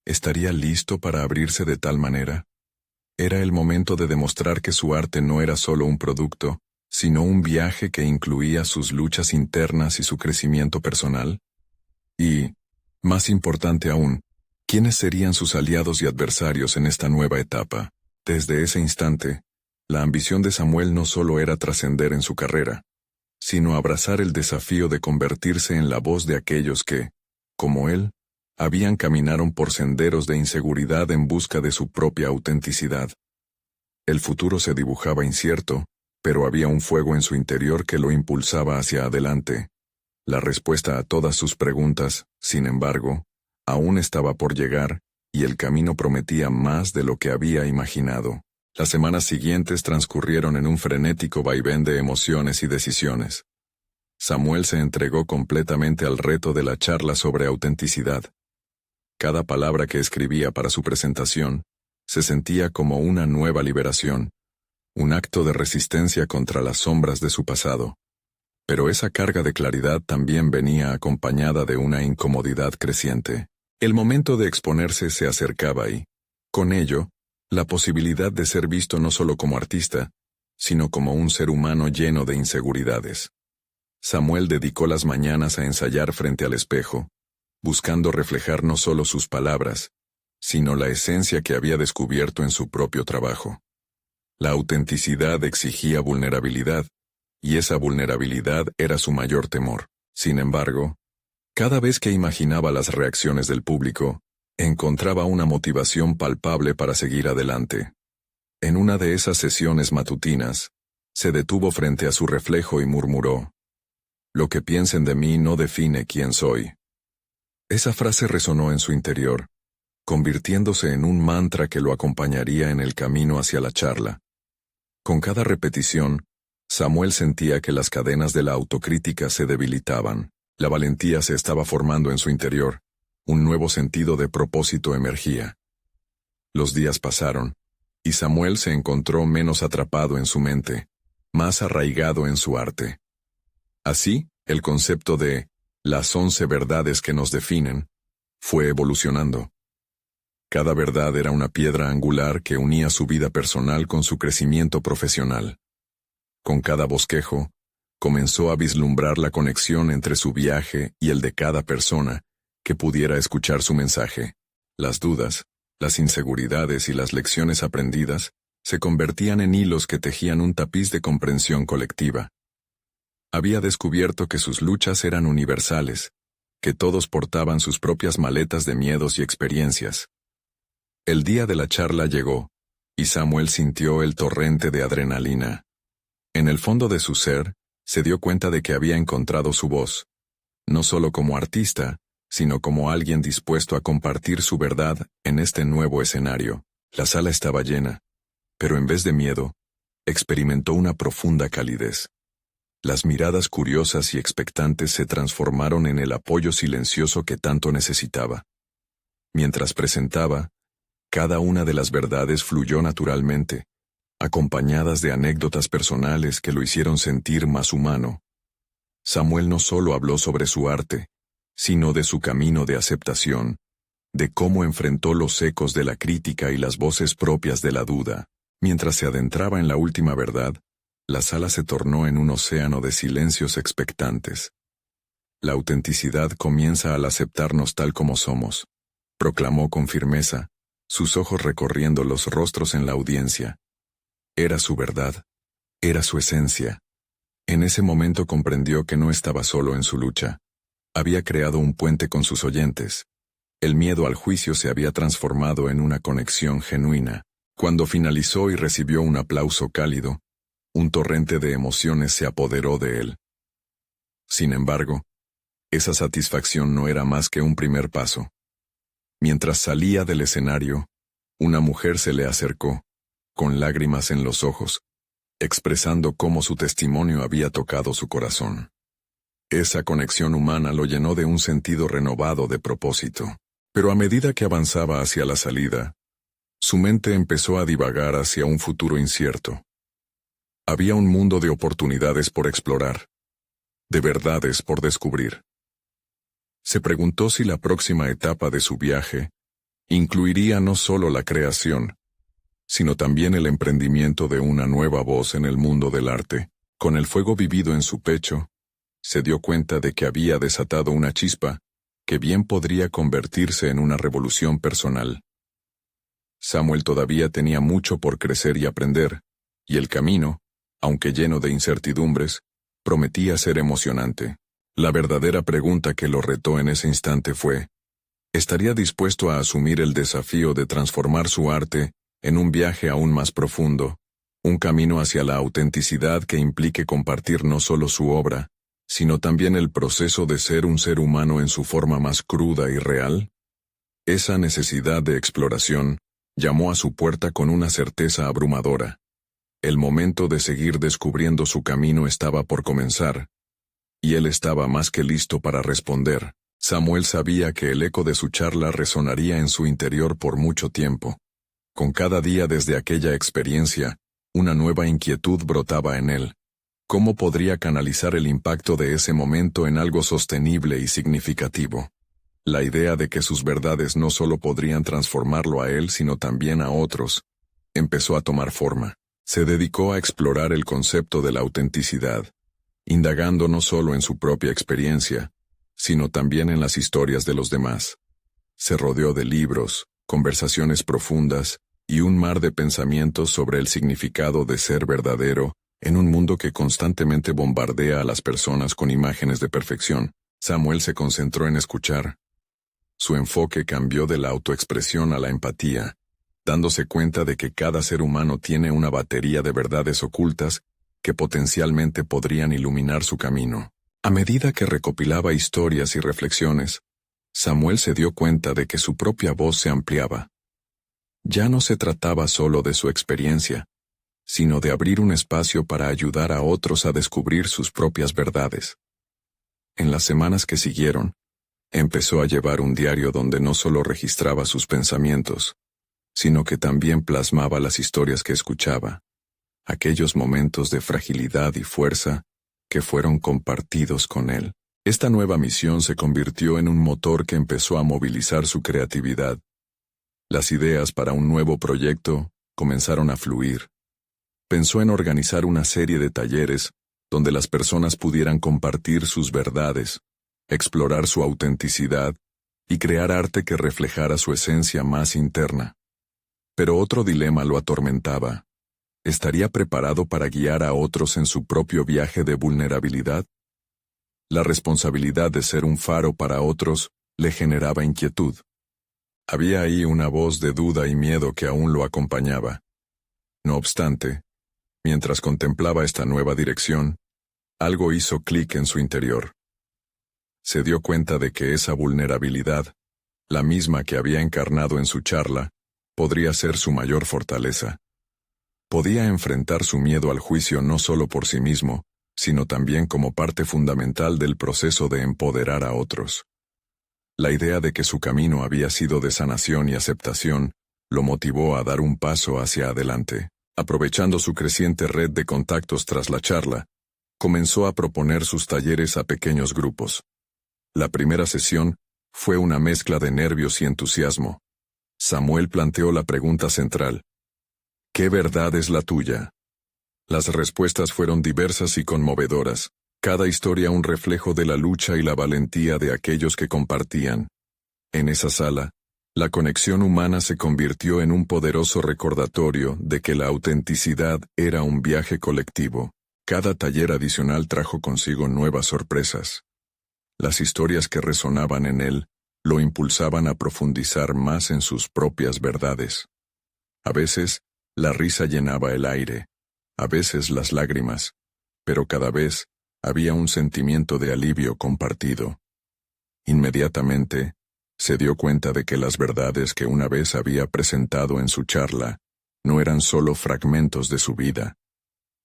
[SPEAKER 1] ¿estaría listo para abrirse de tal manera? Era el momento de demostrar que su arte no era solo un producto, sino un viaje que incluía sus luchas internas y su crecimiento personal. Y, más importante aún, ¿quiénes serían sus aliados y adversarios en esta nueva etapa? Desde ese instante, La ambición de Samuel no solo era trascender en su carrera, sino abrazar el desafío de convertirse en la voz de aquellos que, como él, caminaron por senderos de inseguridad en busca de su propia autenticidad. El futuro se dibujaba incierto, pero había un fuego en su interior que lo impulsaba hacia adelante. La respuesta a todas sus preguntas, sin embargo, aún estaba por llegar, y el camino prometía más de lo que había imaginado. Las semanas siguientes transcurrieron en un frenético vaivén de emociones y decisiones. Samuel se entregó completamente al reto de la charla sobre autenticidad. Cada palabra que escribía para su presentación se sentía como una nueva liberación, un acto de resistencia contra las sombras de su pasado. Pero esa carga de claridad también venía acompañada de una incomodidad creciente. El momento de exponerse se acercaba y, con ello, la posibilidad de ser visto no solo como artista, sino como un ser humano lleno de inseguridades. Samuel dedicó las mañanas a ensayar frente al espejo, buscando reflejar no solo sus palabras, sino la esencia que había descubierto en su propio trabajo. La autenticidad exigía vulnerabilidad, y esa vulnerabilidad era su mayor temor. Sin embargo, cada vez que imaginaba las reacciones del público, encontraba una motivación palpable para seguir adelante. En una de esas sesiones matutinas, se detuvo frente a su reflejo y murmuró: «Lo que piensen de mí no define quién soy». Esa frase resonó en su interior, convirtiéndose en un mantra que lo acompañaría en el camino hacia la charla. Con cada repetición, Samuel sentía que las cadenas de la autocrítica se debilitaban. La valentía se estaba formando en su interior. Un nuevo sentido de propósito emergía. Los días pasaron, y Samuel se encontró menos atrapado en su mente, más arraigado en su arte. Así, el concepto de las 11 verdades que nos definen fue evolucionando. Cada verdad era una piedra angular que unía su vida personal con su crecimiento profesional. Con cada bosquejo, comenzó a vislumbrar la conexión entre su viaje y el de cada persona que pudiera escuchar su mensaje. Las dudas, las inseguridades y las lecciones aprendidas se convertían en hilos que tejían un tapiz de comprensión colectiva. Había descubierto que sus luchas eran universales, que todos portaban sus propias maletas de miedos y experiencias. El día de la charla llegó, y Samuel sintió el torrente de adrenalina. En el fondo de su ser, se dio cuenta de que había encontrado su voz, no solo como artista, sino como alguien dispuesto a compartir su verdad en este nuevo escenario. La sala estaba llena, pero en vez de miedo, experimentó una profunda calidez. Las miradas curiosas y expectantes se transformaron en el apoyo silencioso que tanto necesitaba. Mientras presentaba, cada una de las verdades fluyó naturalmente, acompañadas de anécdotas personales que lo hicieron sentir más humano. Samuel no solo habló sobre su arte, sino de su camino de aceptación, de cómo enfrentó los ecos de la crítica y las voces propias de la duda. Mientras se adentraba en la última verdad, la sala se tornó en un océano de silencios expectantes. La autenticidad comienza al aceptarnos tal como somos, proclamó con firmeza, sus ojos recorriendo los rostros en la audiencia. Era su verdad, era su esencia. En ese momento comprendió que no estaba solo en su lucha. Había creado un puente con sus oyentes. El miedo al juicio se había transformado en una conexión genuina. Cuando finalizó y recibió un aplauso cálido, un torrente de emociones se apoderó de él. Sin embargo, esa satisfacción no era más que un primer paso. Mientras salía del escenario, una mujer se le acercó, con lágrimas en los ojos, expresando cómo su testimonio había tocado su corazón. Esa conexión humana lo llenó de un sentido renovado de propósito. Pero a medida que avanzaba hacia la salida, su mente empezó a divagar hacia un futuro incierto. Había un mundo de oportunidades por explorar, de verdades por descubrir. Se preguntó si la próxima etapa de su viaje incluiría no solo la creación, sino también el emprendimiento de una nueva voz en el mundo del arte. Con el fuego vivido en su pecho, se dio cuenta de que había desatado una chispa que bien podría convertirse en una revolución personal. Samuel todavía tenía mucho por crecer y aprender, Y el camino, aunque lleno de incertidumbres, prometía ser emocionante. La verdadera pregunta que lo retó en ese instante fue: ¿estaría dispuesto a asumir el desafío de transformar su arte en un viaje aún más profundo, un camino hacia la autenticidad que implique compartir no solo su obra, sino también el proceso de ser un ser humano en su forma más cruda y real? Esa necesidad de exploración llamó a su puerta con una certeza abrumadora. El momento de seguir descubriendo su camino estaba por comenzar, y él estaba más que listo para responder. Samuel sabía que el eco de su charla resonaría en su interior por mucho tiempo. Con cada día desde aquella experiencia, una nueva inquietud brotaba en él. ¿Cómo podría canalizar el impacto de ese momento en algo sostenible y significativo? La idea de que sus verdades no solo podrían transformarlo a él sino también a otros, empezó a tomar forma. Se dedicó a explorar el concepto de la autenticidad, indagando no solo en su propia experiencia, sino también en las historias de los demás. Se rodeó de libros, conversaciones profundas y un mar de pensamientos sobre el significado de ser verdadero en un mundo que constantemente bombardea a las personas con imágenes de perfección. Samuel se concentró en escuchar. Su enfoque cambió de la autoexpresión a la empatía, dándose cuenta de que cada ser humano tiene una batería de verdades ocultas que potencialmente podrían iluminar su camino. A medida que recopilaba historias y reflexiones, Samuel se dio cuenta de que su propia voz se ampliaba. Ya no se trataba solo de su experiencia, sino de abrir un espacio para ayudar a otros a descubrir sus propias verdades. En las semanas que siguieron, empezó a llevar un diario donde no solo registraba sus pensamientos, sino que también plasmaba las historias que escuchaba, aquellos momentos de fragilidad y fuerza que fueron compartidos con él. Esta nueva misión se convirtió en un motor que empezó a movilizar su creatividad. Las ideas para un nuevo proyecto comenzaron a fluir. Pensó en organizar una serie de talleres donde las personas pudieran compartir sus verdades, explorar su autenticidad y crear arte que reflejara su esencia más interna. Pero otro dilema lo atormentaba. ¿Estaría preparado para guiar a otros en su propio viaje de vulnerabilidad? La responsabilidad de ser un faro para otros le generaba inquietud. Había ahí una voz de duda y miedo que aún lo acompañaba. No obstante, mientras contemplaba esta nueva dirección, algo hizo clic en su interior. Se dio cuenta de que esa vulnerabilidad, la misma que había encarnado en su charla, podría ser su mayor fortaleza. Podía enfrentar su miedo al juicio no solo por sí mismo, sino también como parte fundamental del proceso de empoderar a otros. La idea de que su camino había sido de sanación y aceptación lo motivó a dar un paso hacia adelante. Aprovechando su creciente red de contactos tras la charla, comenzó a proponer sus talleres a pequeños grupos. La primera sesión fue una mezcla de nervios y entusiasmo. Samuel planteó la pregunta central: ¿qué verdad es la tuya? Las respuestas fueron diversas y conmovedoras, cada historia un reflejo de la lucha y la valentía de aquellos que compartían. En esa sala, la conexión humana se convirtió en un poderoso recordatorio de que la autenticidad era un viaje colectivo. Cada taller adicional trajo consigo nuevas sorpresas. Las historias que resonaban en él lo impulsaban a profundizar más en sus propias verdades. A veces, la risa llenaba el aire, a veces las lágrimas, pero cada vez había un sentimiento de alivio compartido. Inmediatamente, se dio cuenta de que las verdades que una vez había presentado en su charla no eran solo fragmentos de su vida,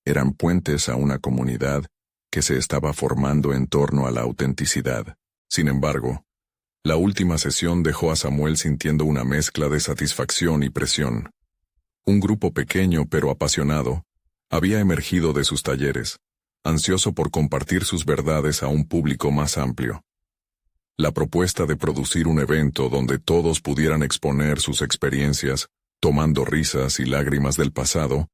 [SPEAKER 1] eran puentes a una comunidad que se estaba formando en torno a la autenticidad. Sin embargo, la última sesión dejó a Samuel sintiendo una mezcla de satisfacción y presión. Un grupo pequeño pero apasionado había emergido de sus talleres, ansioso por compartir sus verdades a un público más amplio. La propuesta de producir un evento donde todos pudieran exponer sus experiencias, tomando risas y lágrimas del pasado,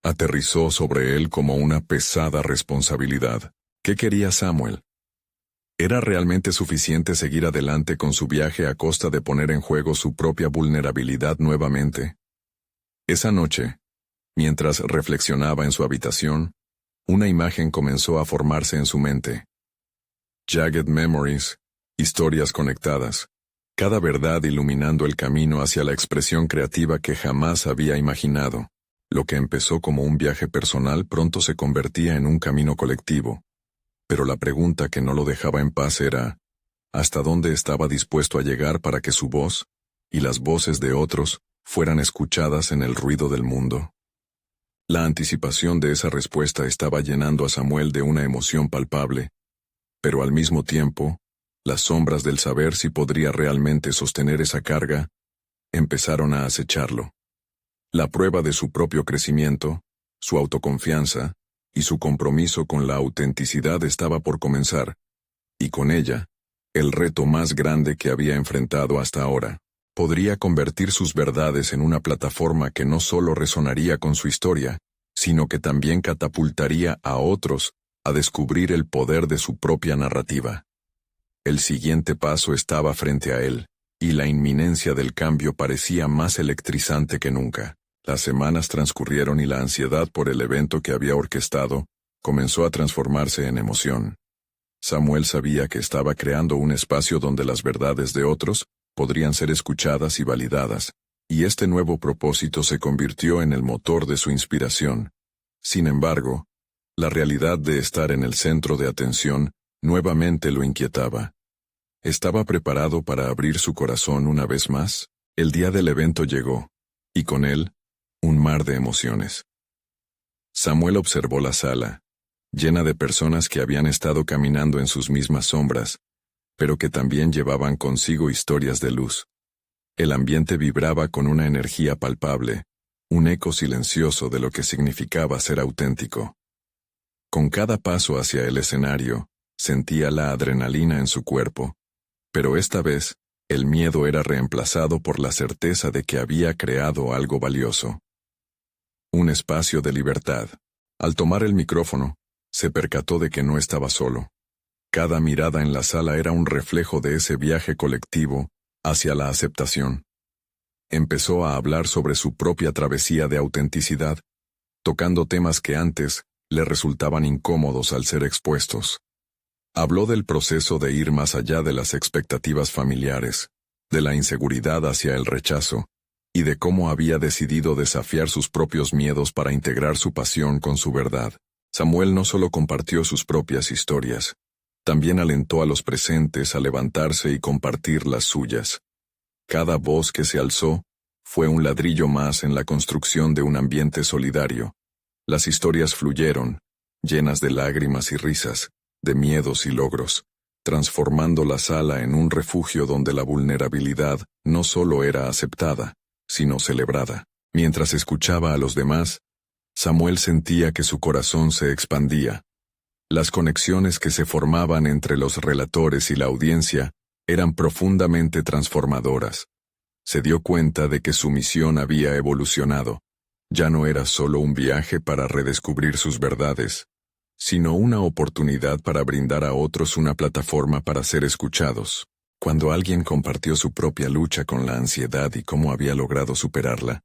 [SPEAKER 1] aterrizó sobre él como una pesada responsabilidad. ¿Qué quería Samuel? ¿Era realmente suficiente seguir adelante con su viaje a costa de poner en juego su propia vulnerabilidad nuevamente? Esa noche, Mientras reflexionaba en su habitación, una imagen comenzó a formarse en su mente. Jagged Memories, historias conectadas, cada verdad iluminando el camino hacia la expresión creativa que jamás había imaginado. Lo que empezó como un viaje personal pronto se convertía en un camino colectivo. Pero la pregunta que no lo dejaba en paz era, ¿hasta dónde estaba dispuesto a llegar para que su voz, y las voces de otros, fueran escuchadas en el ruido del mundo? La anticipación de esa respuesta estaba llenando a Samuel de una emoción palpable, pero al mismo tiempo, las sombras del saber si podría realmente sostener esa carga, empezaron a acecharlo. La prueba de su propio crecimiento, su autoconfianza y su compromiso con la autenticidad estaba por comenzar, y con ella, el reto más grande que había enfrentado hasta ahora. Podría convertir sus verdades en una plataforma que no solo resonaría con su historia, sino que también catapultaría a otros a descubrir el poder de su propia narrativa. El siguiente paso estaba frente a él, y la inminencia del cambio parecía más electrizante que nunca. Las semanas transcurrieron y la ansiedad por el evento que había orquestado comenzó a transformarse en emoción. Samuel sabía que estaba creando un espacio donde las verdades de otros podrían ser escuchadas y validadas, y este nuevo propósito se convirtió en el motor de su inspiración. Sin embargo, la realidad de estar en el centro de atención nuevamente lo inquietaba. ¿Estaba preparado para abrir su corazón una vez más? El día del evento llegó, y con él, un mar de emociones. Samuel observó la sala, llena de personas que habían estado caminando en sus mismas sombras, pero que también llevaban consigo historias de luz. El ambiente vibraba con una energía palpable, un eco silencioso de lo que significaba ser auténtico. Con cada paso hacia el escenario, sentía la adrenalina en su cuerpo, pero esta vez, el miedo era reemplazado por la certeza de que había creado algo valioso. Un espacio de libertad. Al tomar el micrófono, se percató de que no estaba solo. Cada mirada en la sala era un reflejo de ese viaje colectivo hacia la aceptación. Empezó a hablar sobre su propia travesía de autenticidad, tocando temas que antes le resultaban incómodos al ser expuestos. Habló del proceso de ir más allá de las expectativas familiares, de la inseguridad hacia el rechazo, y de cómo había decidido desafiar sus propios miedos para integrar su pasión con su verdad. Samuel no solo compartió sus propias historias, también alentó a los presentes a levantarse y compartir las suyas. Cada voz que se alzó fue un ladrillo más en la construcción de un ambiente solidario. Las historias fluyeron, llenas de lágrimas y risas, de miedos y logros, transformando la sala en un refugio donde la vulnerabilidad no solo era aceptada, sino celebrada. Mientras escuchaba a los demás, Samuel sentía que su corazón se expandía. Las conexiones que se formaban entre los relatores y la audiencia eran profundamente transformadoras. Se dio cuenta de que su misión había evolucionado. Ya no era solo un viaje para redescubrir sus verdades, sino una oportunidad para brindar a otros una plataforma para ser escuchados. Cuando alguien compartió su propia lucha con la ansiedad y cómo había logrado superarla,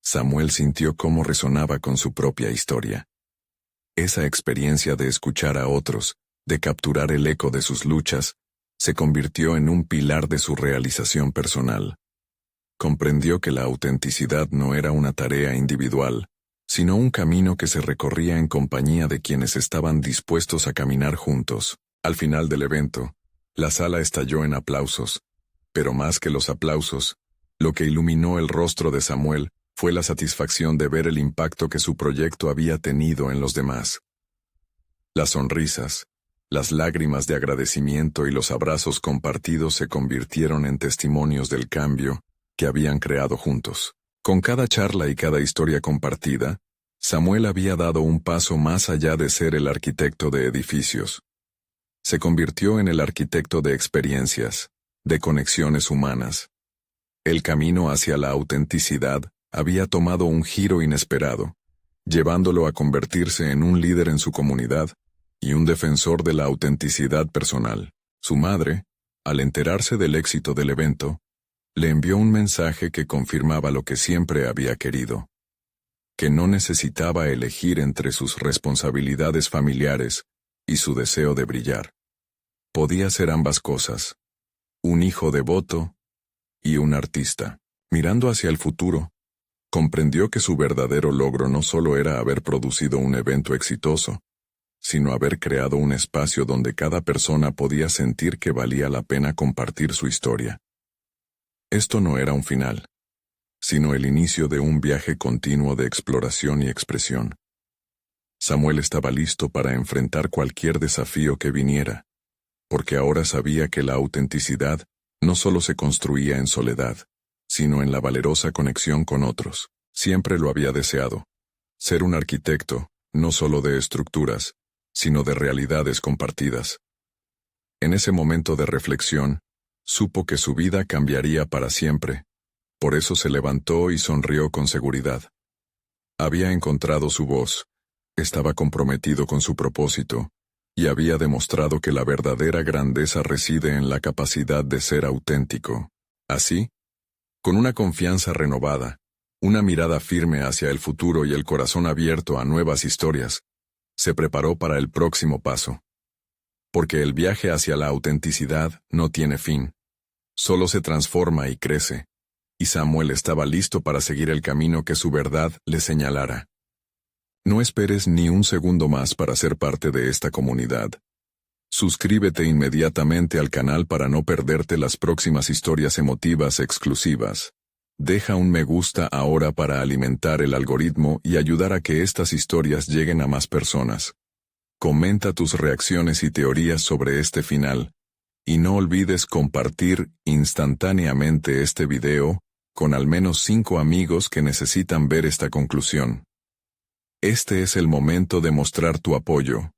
[SPEAKER 1] Samuel sintió cómo resonaba con su propia historia. Esa experiencia de escuchar a otros, de capturar el eco de sus luchas, se convirtió en un pilar de su realización personal. Comprendió que la autenticidad no era una tarea individual, sino un camino que se recorría en compañía de quienes estaban dispuestos a caminar juntos. Al final del evento, la sala estalló en aplausos, pero más que los aplausos, lo que iluminó el rostro de Samuel fue la satisfacción de ver el impacto que su proyecto había tenido en los demás. Las sonrisas, las lágrimas de agradecimiento y los abrazos compartidos se convirtieron en testimonios del cambio que habían creado juntos. Con cada charla y cada historia compartida, Samuel había dado un paso más allá de ser el arquitecto de edificios. Se convirtió en el arquitecto de experiencias, de conexiones humanas. El camino hacia la autenticidad había tomado un giro inesperado, llevándolo a convertirse en un líder en su comunidad y un defensor de la autenticidad personal. Su madre, al enterarse del éxito del evento, le envió un mensaje que confirmaba lo que siempre había querido. que no necesitaba elegir entre sus responsabilidades familiares y su deseo de brillar. Podía ser ambas cosas, un hijo devoto y un artista. Mirando hacia el futuro, comprendió que su verdadero logro no solo era haber producido un evento exitoso, sino haber creado un espacio donde cada persona podía sentir que valía la pena compartir su historia. Esto no era un final, sino el inicio de un viaje continuo de exploración y expresión. Samuel estaba listo para enfrentar cualquier desafío que viniera, porque ahora sabía que la autenticidad no solo se construía en soledad, sino en la valerosa conexión con otros. Siempre lo había deseado. Ser un arquitecto, no solo de estructuras, sino de realidades compartidas. En ese momento de reflexión, supo que su vida cambiaría para siempre. Por eso se levantó y sonrió con seguridad. Había encontrado su voz, estaba comprometido con su propósito, y había demostrado que la verdadera grandeza reside en la capacidad de ser auténtico. Así, con una confianza renovada, una mirada firme hacia el futuro y el corazón abierto a nuevas historias, se preparó para el próximo paso. Porque el viaje hacia la autenticidad no tiene fin, solo se transforma y crece, y Samuel estaba listo para seguir el camino que su verdad le señalara. No esperes ni un segundo más para ser parte de esta comunidad. Suscríbete inmediatamente al canal para no perderte las próximas historias emotivas exclusivas. Deja un me gusta ahora para alimentar el algoritmo y ayudar a que estas historias lleguen a más personas. Comenta tus reacciones y teorías sobre este final, y no olvides compartir instantáneamente este video con al menos 5 amigos que necesitan ver esta conclusión. Este es el momento de mostrar tu apoyo.